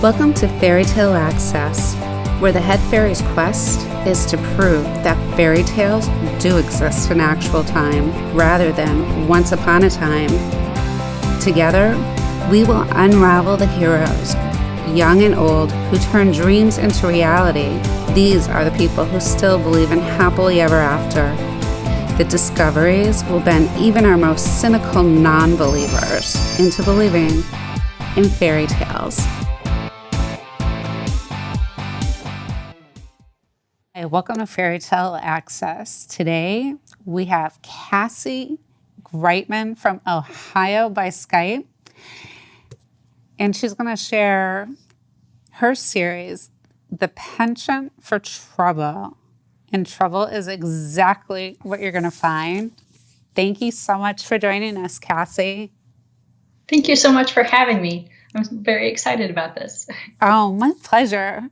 Welcome to Fairy Tale Access, where the head fairy's quest is to prove that fairy tales do exist in actual time rather than once upon a time. Together, we will unravel the heroes, young and old, who turn dreams into reality. These are the people who still believe in happily ever after. The discoveries will bend even our most cynical non-believers into believing in fairy tales. Hey, welcome to Fairy Tale Access. Today we have Cassie Greutman from Ohio by Skype, and she's going to share her series, The Penchant for Trouble. And trouble is exactly what you're going to find. Thank you so much for joining us, Cassie. Thank you so much for having me. I'm very excited about this. Oh, my pleasure.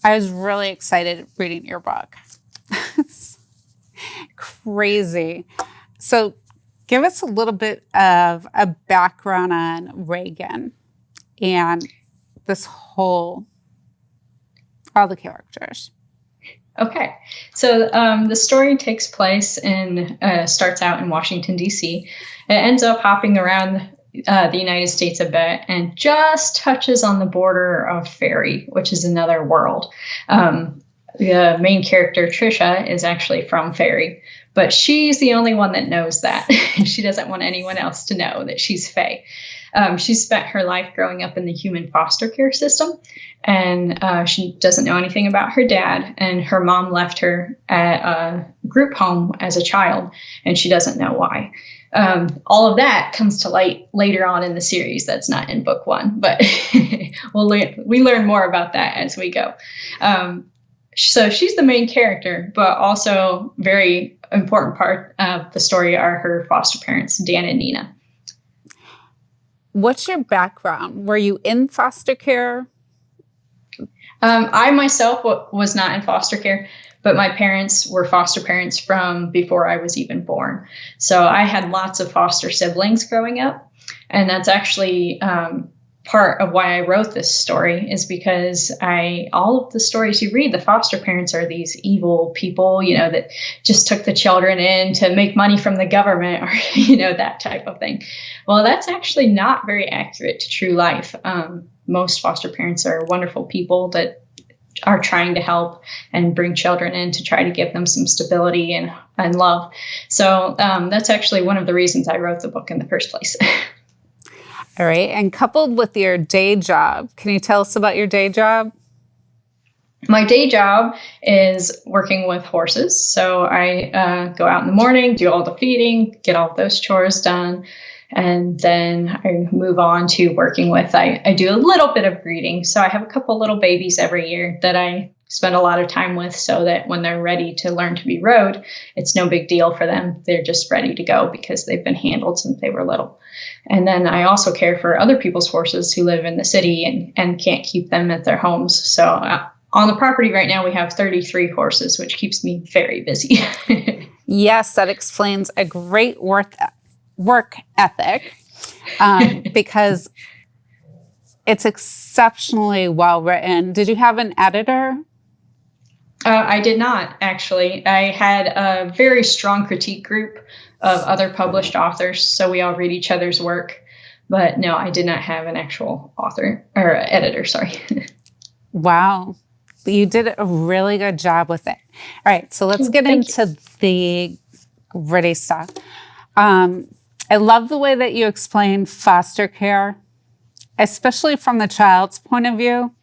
I was really excited reading your book. It's crazy. So give us a little bit of a background on Regen and this all the characters. Okay. So the story takes place starts out in Washington, D.C. It ends up hopping around the United States a bit and just touches on the border of Fairy, which is another world. The main character, Trisha, is actually from Fairy, but she's the only one that knows that. She doesn't want anyone else to know that she's Fae. She spent her life growing up in the human foster care system, and she doesn't know anything about her dad, and her mom left her at a group home as a child, and she doesn't know why. All of that comes to light later on in the series. That's not in book one, but we learn more about that as we go. So she's the main character, but also very important part of the story are her foster parents, Dan and Nina. What's your background? Were you in foster care? I myself was not in foster care, but my parents were foster parents from before I was even born. So I had lots of foster siblings growing up. And that's actually part of why I wrote this story, is because all of the stories you read, the foster parents are these evil people, that just took the children in to make money from the government or, that type of thing. Well, that's actually not very accurate to true life. Most foster parents are wonderful people that are trying to help and bring children in to try to give them some stability and love. So that's actually one of the reasons I wrote the book in the first place. All right. And coupled with your day job, can you tell us about your day job? My day job is working with horses. So I go out in the morning, do all the feeding, get all those chores done. And then I move on to working with, I do a little bit of breeding. So I have a couple little babies every year that I spend a lot of time with, so that when they're ready to learn to be rode, it's no big deal for them. They're just ready to go because they've been handled since they were little. And then I also care for other people's horses who live in the city and can't keep them at their homes. So on the property right now, we have 33 horses, which keeps me very busy. Yes, that explains a great work ethic, because it's exceptionally well written. Did you have an editor? I did not, actually. I had a very strong critique group of other published authors, so we all read each other's work. But no, I did not have an actual author or editor, sorry. Wow. You did a really good job with it. All right, so let's get into the gritty stuff. I love the way that you explain foster care, especially from the child's point of view.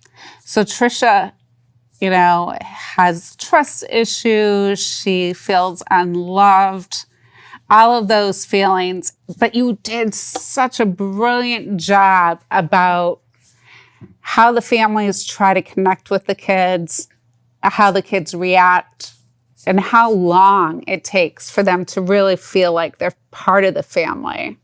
So Trisha, has trust issues. She feels unloved, all of those feelings. But you did such a brilliant job about how the families try to connect with the kids, how the kids react, and how long it takes for them to really feel like they're part of the family.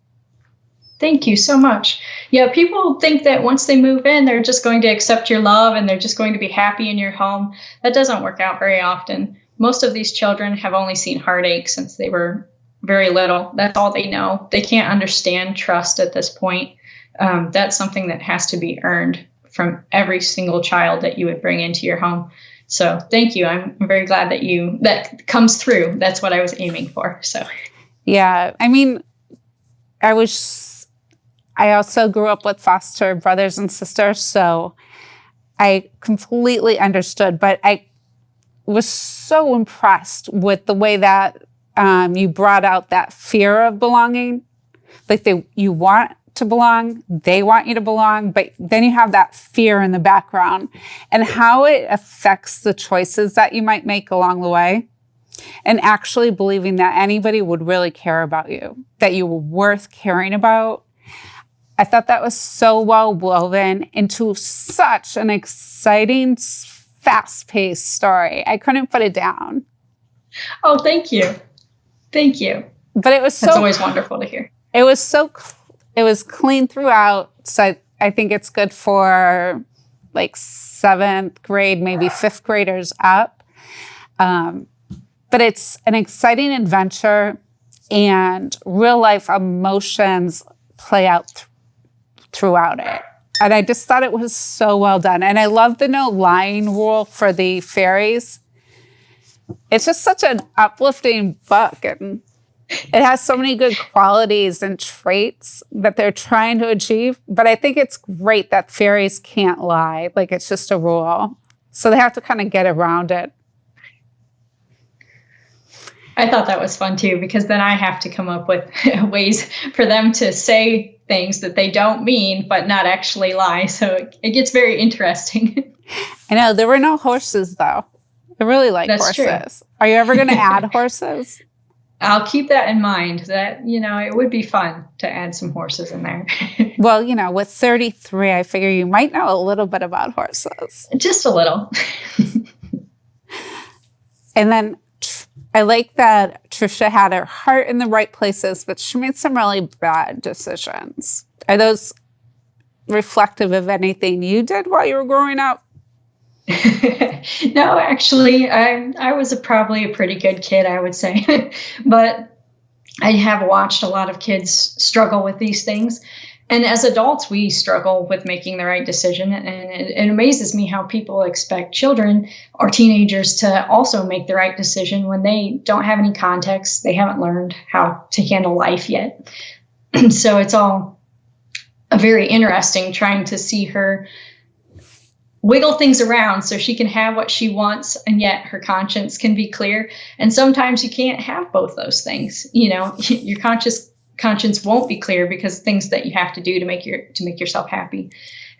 Thank you so much. Yeah, people think that once they move in, they're just going to accept your love and they're just going to be happy in your home. That doesn't work out very often. Most of these children have only seen heartache since they were very little. That's all they know. They can't understand trust at this point. That's something that has to be earned from every single child that you would bring into your home. So thank you. I'm very glad that that comes through. That's what I was aiming for. So yeah, I mean, I also grew up with foster brothers and sisters, so I completely understood, but I was so impressed with the way that you brought out that fear of belonging. Like you want to belong, they want you to belong, but then you have that fear in the background and how it affects the choices that you might make along the way. And actually believing that anybody would really care about you, that you were worth caring about. I thought that was so well woven into such an exciting, fast-paced story. I couldn't put it down. Oh, thank you. Thank you. But it was That's always wonderful to hear. It was clean throughout. So I think it's good for like 7th grade, maybe 5th graders up. But it's an exciting adventure and real life emotions play out throughout it. And I just thought it was so well done. And I love the no lying rule for the fairies. It's just such an uplifting book. And it has so many good qualities and traits that they're trying to achieve. But I think it's great that fairies can't lie. Like, it's just a rule. So they have to kind of get around it. I thought that was fun too, because then I have to come up with ways for them to say things that they don't mean, but not actually lie. So it gets very interesting. I know. There were no horses, though. I really like That's horses. True. Are you ever going to add horses? I'll keep that in mind, that, it would be fun to add some horses in there. Well, with 33, I figure you might know a little bit about horses. Just a little. And then I like that Trisha had her heart in the right places, but she made some really bad decisions. Are those reflective of anything you did while you were growing up? No, actually, I was probably a pretty good kid, I would say. But I have watched a lot of kids struggle with these things. And as adults, we struggle with making the right decision. And it amazes me how people expect children or teenagers to also make the right decision when they don't have any context. They haven't learned how to handle life yet. So it's all very interesting trying to see her wiggle things around so she can have what she wants, and yet her conscience can be clear. And sometimes you can't have both those things. Your conscience won't be clear because things that you have to do to make yourself happy.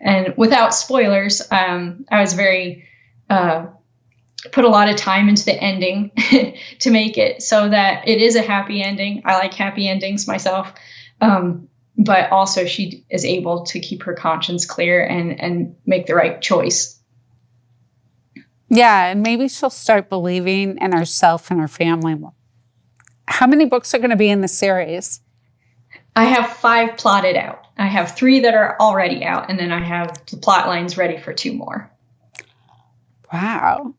And without spoilers, I was very put a lot of time into the ending to make it so that it is a happy ending. I like happy endings myself. But also she is able to keep her conscience clear and make the right choice. Yeah, and maybe she'll start believing in herself and her family more. How many books are going to be in the series? I have 5 plotted out. I have 3 that are already out, and then I have the plot lines ready for 2 more. Wow.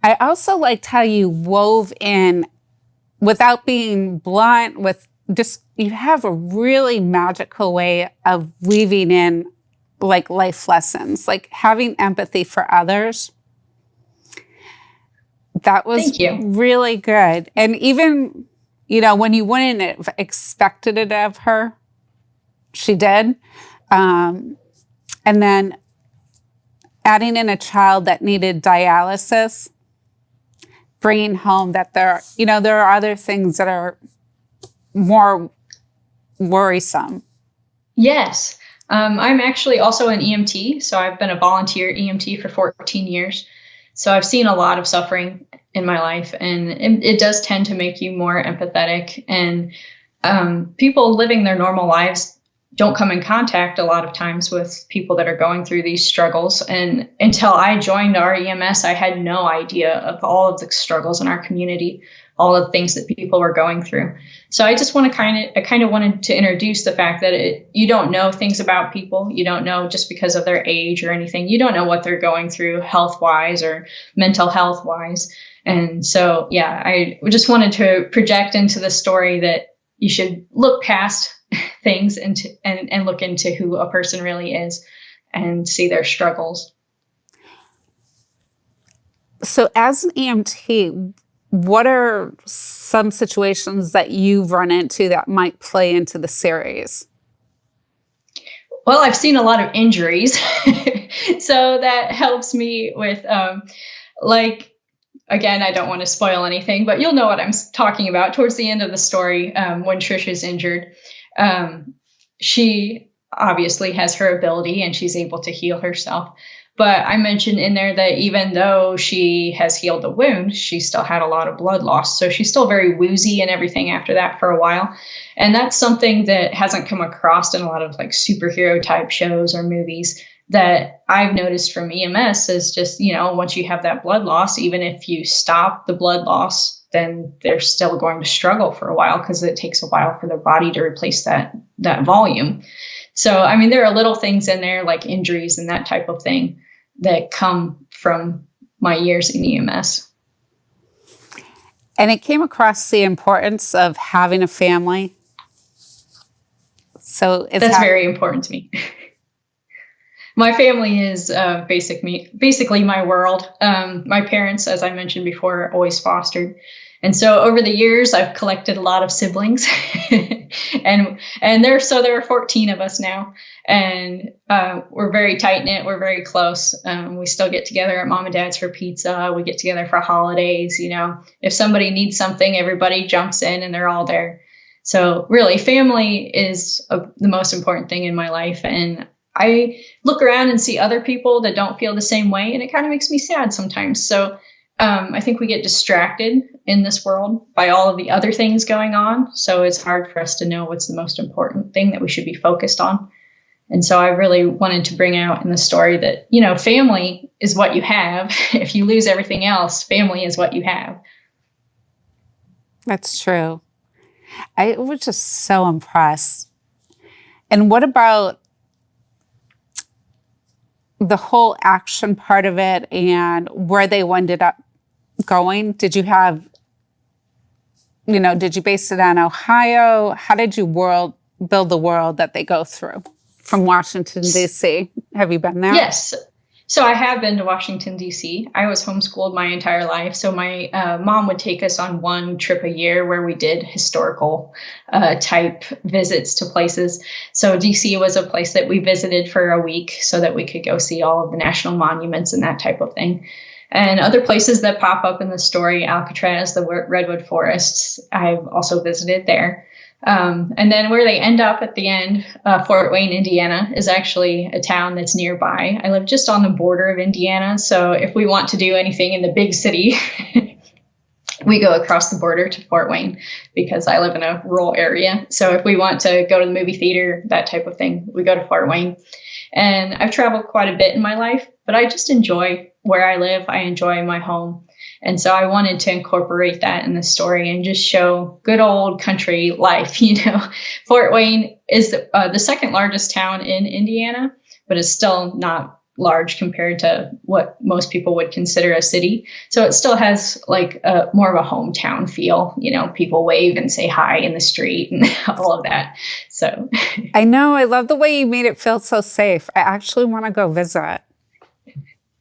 I also liked how you wove in, without being blunt, you have a really magical way of weaving in like life lessons, like having empathy for others. That was really good. And even, when you wouldn't have expected it of her, she did. And then adding in a child that needed dialysis, bringing home that there are other things that are more worrisome. Yes. I'm actually also an EMT. So I've been a volunteer EMT for 14 years. So I've seen a lot of suffering in my life, and it does tend to make you more empathetic. And people living their normal lives don't come in contact a lot of times with people that are going through these struggles. And until I joined our EMS, I had no idea of all of the struggles in our community, all of the things that people were going through. So I just want to kind of wanted to introduce the fact that you don't know things about people. You don't know just because of their age or anything. You don't know what they're going through health-wise or mental health-wise. And so, yeah, I just wanted to project into the story that you should look past things and look into who a person really is. and see their struggles. So as an EMT, what are some situations that you've run into that might play into the series? Well, I've seen a lot of injuries, so that helps me with, again, I don't want to spoil anything, but you'll know what I'm talking about. Towards the end of the story, when Trish is injured, she obviously has her ability and she's able to heal herself. But I mentioned in there that even though she has healed the wound, she still had a lot of blood loss. So she's still very woozy and everything after that for a while. And that's something that hasn't come across in a lot of like superhero type shows or movies that I've noticed from EMS is just, once you have that blood loss, even if you stop the blood loss, then they're still going to struggle for a while because it takes a while for their body to replace that volume. So, I mean, there are little things in there like injuries and that type of thing that come from my years in EMS. And it came across the importance of having a family. So that's very important to me. My family is basically my world. My parents, as I mentioned before, always fostered. And so over the years, I've collected a lot of siblings and there are 14 of us now. And we're very tight knit. We're very close. We still get together at mom and dad's for pizza. We get together for holidays. If somebody needs something, everybody jumps in and they're all there. So really, family is the most important thing in my life. And I look around and see other people that don't feel the same way, and it kind of makes me sad sometimes. So I think we get distracted in this world by all of the other things going on. So it's hard for us to know what's the most important thing that we should be focused on. And so I really wanted to bring out in the story that, family is what you have. If you lose everything else, family is what you have. That's true. I was just so impressed. And what about the whole action part of it and where they ended up going? Did you have, did you base it on Ohio? How did you build the world that they go through from Washington, D.C.? Have you been there? Yes. So I have been to Washington, D.C. I was homeschooled my entire life. So my mom would take us on one trip a year where we did historical type visits to places. So D.C. was a place that we visited for a week so that we could go see all of the national monuments and that type of thing. And other places that pop up in the story, Alcatraz, the Redwood Forests, I've also visited there. And then where they end up at the end, Fort Wayne, Indiana, is actually a town that's nearby. I live just on the border of Indiana. So if we want to do anything in the big city, we go across the border to Fort Wayne because I live in a rural area. So if we want to go to the movie theater, that type of thing, we go to Fort Wayne. And I've traveled quite a bit in my life, but I just enjoy where I live. I enjoy my home. And so I wanted to incorporate that in the story and just show good old country life. Fort Wayne is the second largest town in Indiana, but it's still not large compared to what most people would consider a city. So it still has like more of a hometown feel. People wave and say hi in the street and all of that. So I know. I love the way you made it feel so safe. I actually want to go visit.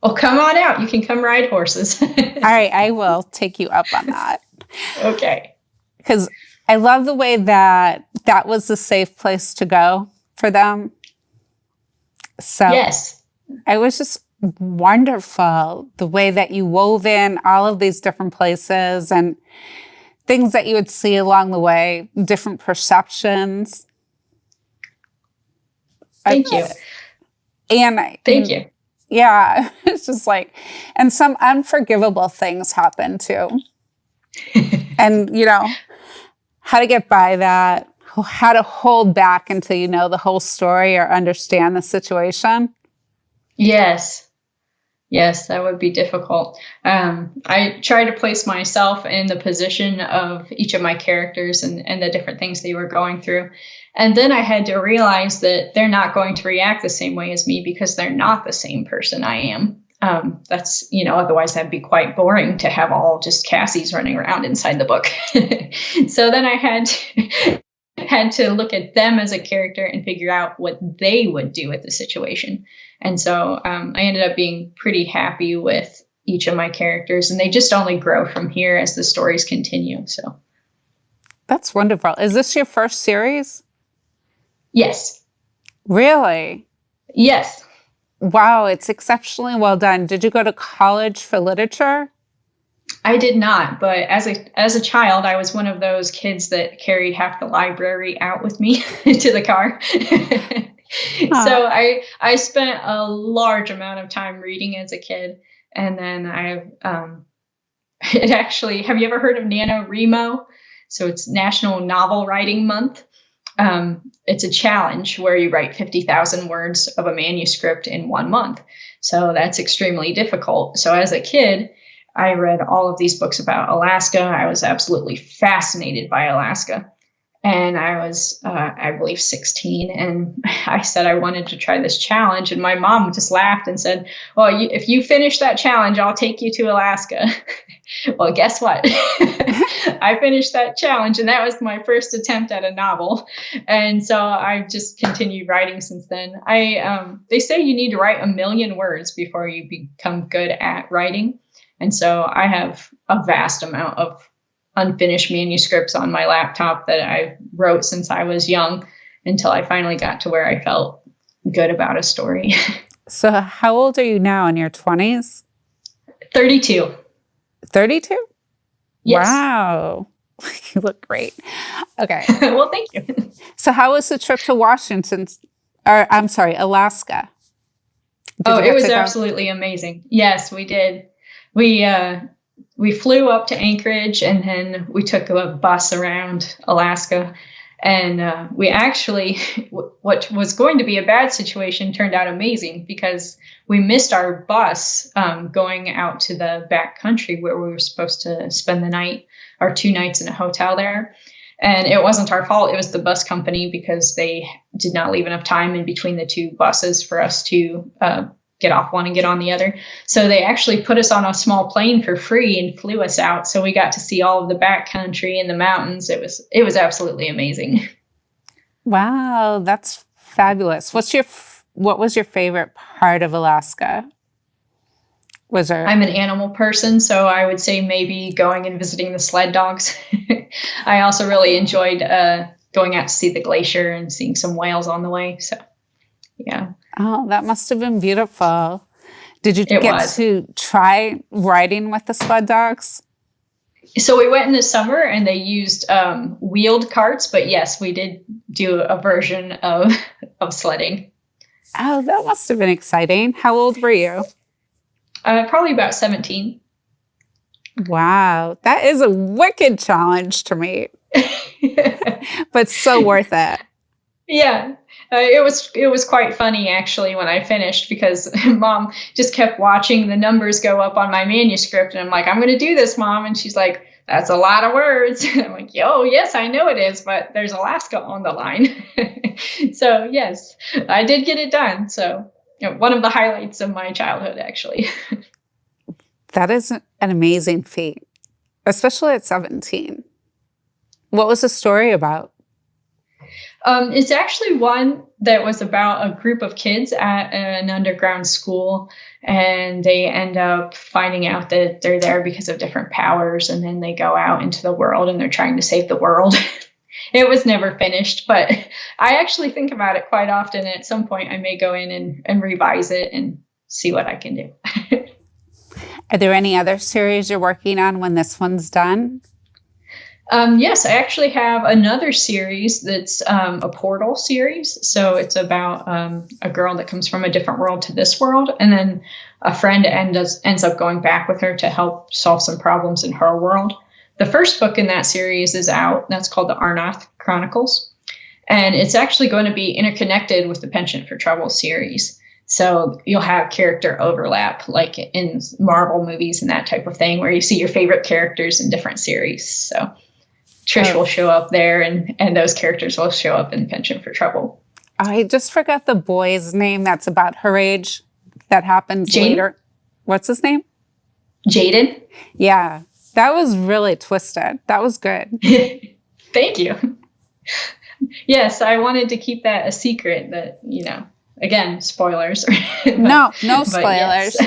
Well, come on out. You can come ride horses. All right. I will take you up on that. Okay. Because I love the way that was a safe place to go for them. So yes, it was just wonderful the way that you wove in all of these different places and things that you would see along the way, different perceptions. Thank you. Thank you. Yeah, it's just like, and some unforgivable things happen too. And, how to get by that, how to hold back until you know the whole story or understand the situation. Yes, that would be difficult. I try to place myself in the position of each of my characters and the different things they were going through. And then I had to realize that they're not going to react the same way as me because they're not the same person I am. That's, otherwise that'd be quite boring to have all just Cassies running around inside the book. So then I had had to look at them as a character and figure out what they would do with the situation. And so I ended up being pretty happy with each of my characters, and they just only grow from here as the stories continue. So that's wonderful. Is this your first series? Yes. Really? Yes. Wow, it's exceptionally well done. Did you go to college for literature? I did not, but as a child, I was one of those kids that carried half the library out with me to the car. So I spent a large amount of time reading as a kid, and then it actually, have you ever heard of NaNoWriMo? So it's National Novel Writing Month. It's a challenge where you write 50,000 words of a manuscript in 1 month. So that's extremely difficult. So as a kid, I read all of these books about Alaska. I was absolutely fascinated by Alaska. And I was, I believe, 16. And I said I wanted to try this challenge. And my mom just laughed and said, well, if you finish that challenge, I'll take you to Alaska. Well, guess what? I finished that challenge. And that was my first attempt at a novel. And so I've just continued writing since then. They say you need to write 1 million words before you become good at writing. And so I have a vast amount of unfinished manuscripts on my laptop that I wrote since I was young until I finally got to where I felt good about a story. So how old are you now, in your 20s? 32. 32? Yes. Wow. You look great. Okay. Well, thank you. So how was the trip to Alaska? It was absolutely amazing. Yes, we did. We flew up to Anchorage, and then we took a bus around Alaska. And we actually, what was going to be a bad situation turned out amazing, because we missed our bus going out to the back country where we were supposed to spend the night, or 2 nights in a hotel there. And it wasn't our fault. It was the bus company, because they did not leave enough time in between the 2 buses for us to get off one and get on the other. So they actually put us on a small plane for free and flew us out. So we got to see all of the backcountry and the mountains. It was absolutely amazing. Wow, that's fabulous. What was your favorite part of Alaska? I'm an animal person, so I would say maybe going and visiting the sled dogs. I also really enjoyed going out to see the glacier and seeing some whales on the way. So, yeah. Oh, that must have been beautiful. Did you get to try riding with the sled dogs? So we went in the summer, and they used wheeled carts. But yes, we did do a version of sledding. Oh, that must have been exciting. How old were you? Probably about 17. Wow, that is a wicked challenge to meet, but so worth it. Yeah. It was quite funny, actually, when I finished, because Mom just kept watching the numbers go up on my manuscript. And I'm like, I'm going to do this, Mom. And she's like, that's a lot of words. And I'm like, oh, yes, I know it is. But there's Alaska on the line. So, yes, I did get it done. So, one of the highlights of my childhood, actually. That is an amazing feat, especially at 17. What was the story about? It's actually one that was about a group of kids at an underground school, and they end up finding out that they're there because of different powers, and then they go out into the world and they're trying to save the world. It was never finished, but I actually think about it quite often. And at some point I may go in and revise it and see what I can do. Are there any other series you're working on when this one's done? Yes, I actually have another series that's a portal series. So it's about a girl that comes from a different world to this world, and then a friend ends up going back with her to help solve some problems in her world. The first book in that series is out. That's called the Arnoth Chronicles. And it's actually going to be interconnected with the Penchant for Trouble series. So you'll have character overlap, like in Marvel movies and that type of thing, where you see your favorite characters in different series. So Trish will show up there, and those characters will show up in Penchant for Trouble. I just forgot the boy's name that's about her age. That happens later. What's his name? Jaden. Yeah, that was really twisted. That was good. Thank you. Yes, I wanted to keep that a secret that, again, spoilers. No Yes. spoilers.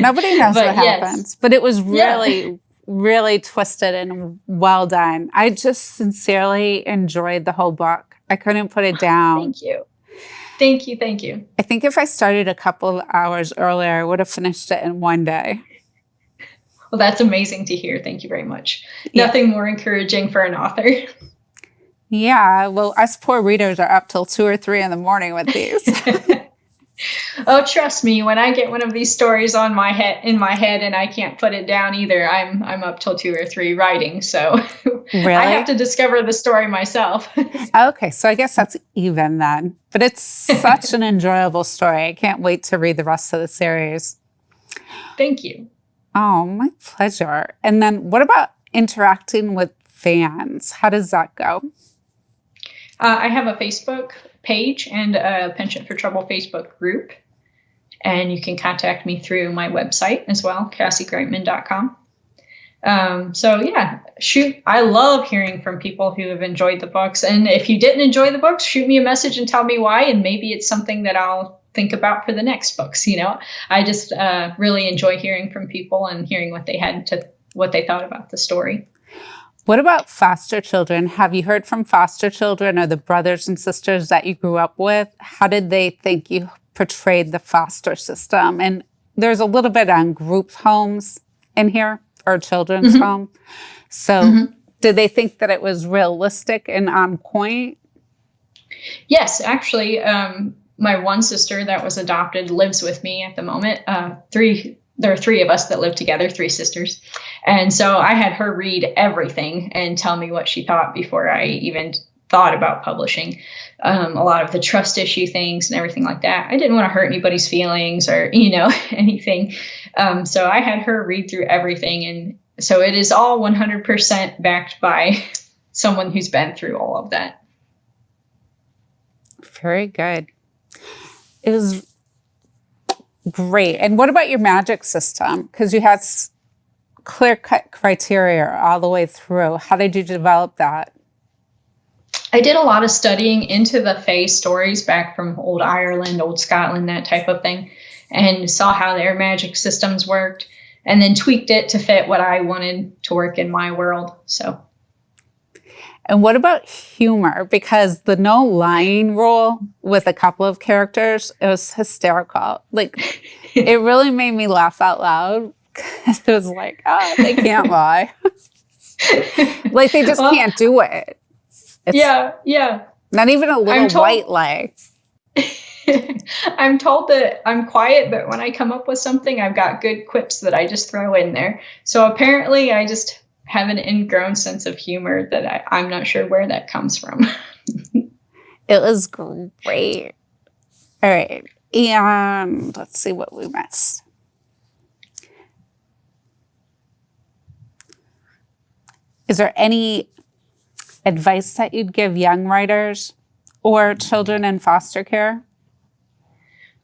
Nobody knows what But yes. happens, but it was Yeah. really, really twisted and well done. I just sincerely enjoyed the whole book. I couldn't put it down. Thank you. Thank you. Thank you. I think if I started a couple of hours earlier, I would have finished it in one day. Well, that's amazing to hear. Thank you very much. Yeah. Nothing more encouraging for an author. Yeah, well, us poor readers are up till 2 or 3 in the morning with these. Oh, trust me, when I get one of these stories in my head and I can't put it down either, I'm up till 2 or 3 writing. So Really? I have to discover the story myself. Okay, so I guess that's even then. But it's such an enjoyable story. I can't wait to read the rest of the series. Thank you. Oh, my pleasure. And then what about interacting with fans? How does that go? I have a Facebook page and a Penchant for Trouble Facebook group. And you can contact me through my website as well, CassieGreutman.com. So yeah, I love hearing from people who have enjoyed the books. And if you didn't enjoy the books, shoot me a message and tell me why. And maybe it's something that I'll think about for the next books. I just really enjoy hearing from people and hearing what they thought about the story. What about foster children? Have you heard from foster children or the brothers and sisters that you grew up with? How did they think you portrayed the foster system? And there's a little bit on group homes in here, or children's home. So did they think that it was realistic and on point? Yes, actually, my one sister that was adopted lives with me at the moment. There are 3 of us that live together, 3 sisters. And so I had her read everything and tell me what she thought before I even thought about publishing. A lot of the trust issue things and everything like that. I didn't want to hurt anybody's feelings or, anything. So I had her read through everything. And so it is all 100% backed by someone who's been through all of that. Very good. It was great. And what about your magic system? Because you had clear-cut criteria all the way through. How did you develop that? I did a lot of studying into the Fae stories back from old Ireland, old Scotland, that type of thing, and saw how their magic systems worked, and then tweaked it to fit what I wanted to work in my world. So. And what about humor? Because the no lying rule with a couple of characters, it was hysterical. Like, it really made me laugh out loud. Because it was like, oh, they can't lie. Like, they just can't do it. It's yeah. Not even a little white lie. I'm told that I'm quiet, but when I come up with something, I've got good quips that I just throw in there. So apparently I just have an ingrown sense of humor that I'm not sure where that comes from. It was great. All right. And let's see what we missed. Is there any advice that you'd give young writers or children in foster care?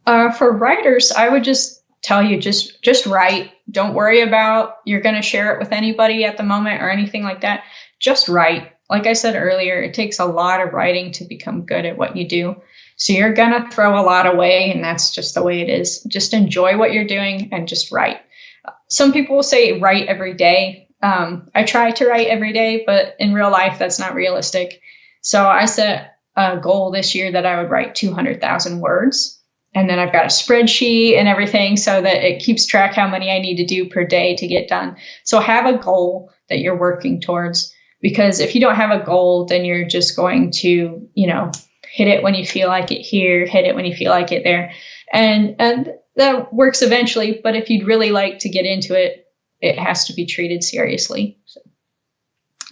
For writers, I would just tell you, just write. Don't worry about you're going to share it with anybody at the moment or anything like that. Just write. Like I said earlier, it takes a lot of writing to become good at what you do. So you're going to throw a lot away, and that's just the way it is. Just enjoy what you're doing and just write. Some people will say write every day. I try to write every day, but in real life, that's not realistic. So I set a goal this year that I would write 200,000 words. And then I've got a spreadsheet and everything so that it keeps track how many I need to do per day to get done. So have a goal that you're working towards, because if you don't have a goal, then you're just going to, hit it when you feel like it here, hit it when you feel like it there. And that works eventually. But if you'd really like to get into it, it has to be treated seriously. So.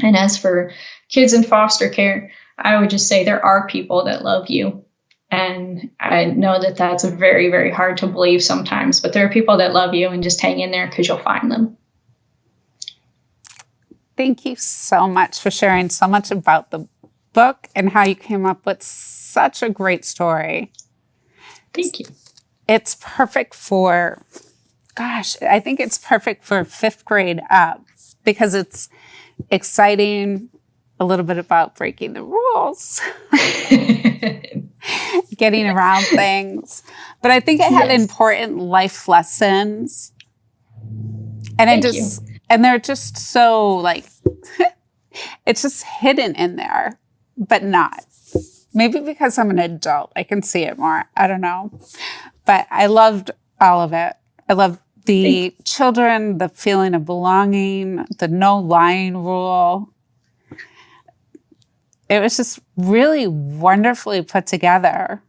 And as for kids in foster care, I would just say there are people that love you. And I know that that's very, very hard to believe sometimes, but there are people that love you, and just hang in there because you'll find them. Thank you so much for sharing so much about the book and how you came up with such a great story. Thank you. It's perfect for, I think it's perfect for 5th grade up because it's exciting, a little bit about breaking the rules, getting around things. But I think it had important life lessons. And and they're just so like, it's just hidden in there, but not. Maybe because I'm an adult, I can see it more. I don't know. But I loved all of it. I loved the children, the feeling of belonging, the no lying rule. It was just really wonderfully put together.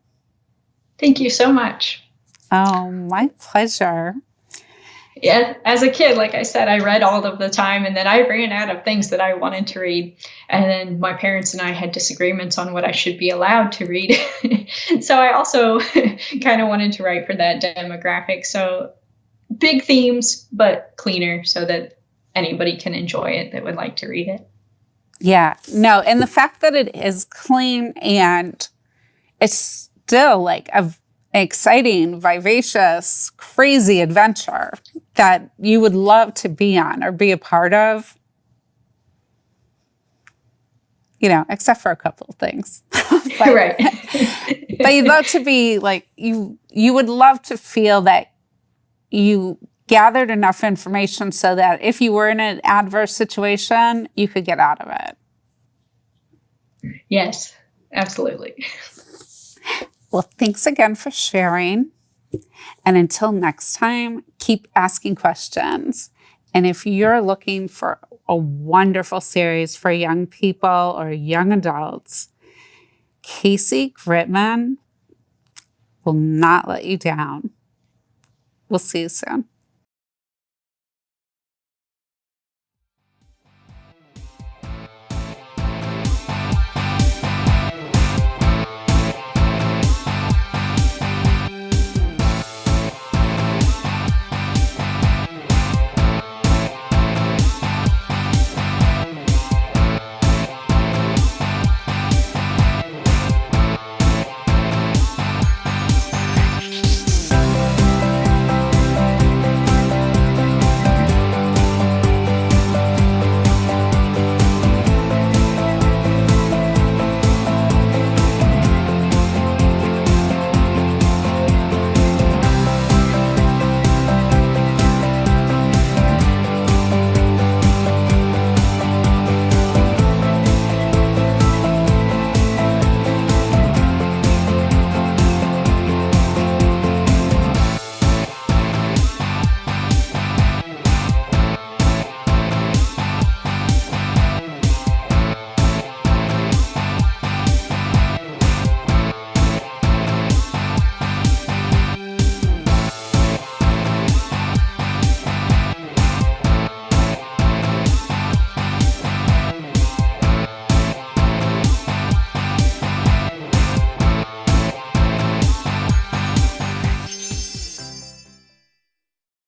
Thank you so much. Oh, my pleasure. Yeah, as a kid, like I said, I read all of the time, and then I ran out of things that I wanted to read. And then my parents and I had disagreements on what I should be allowed to read. So I also kind of wanted to write for that demographic. So big themes, but cleaner so that anybody can enjoy it that would like to read it. Yeah, no, and the fact that it is clean and it's still like an exciting, vivacious, crazy adventure that you would love to be on or be a part of, you know, except for a couple of things. But, right. But you'd love to be like, you would love to feel that you gathered enough information so that if you were in an adverse situation, you could get out of it. Yes, absolutely. Well, thanks again for sharing. And until next time, keep asking questions. And if you're looking for a wonderful series for young people or young adults, Cassie Greutman will not let you down. We'll see you soon.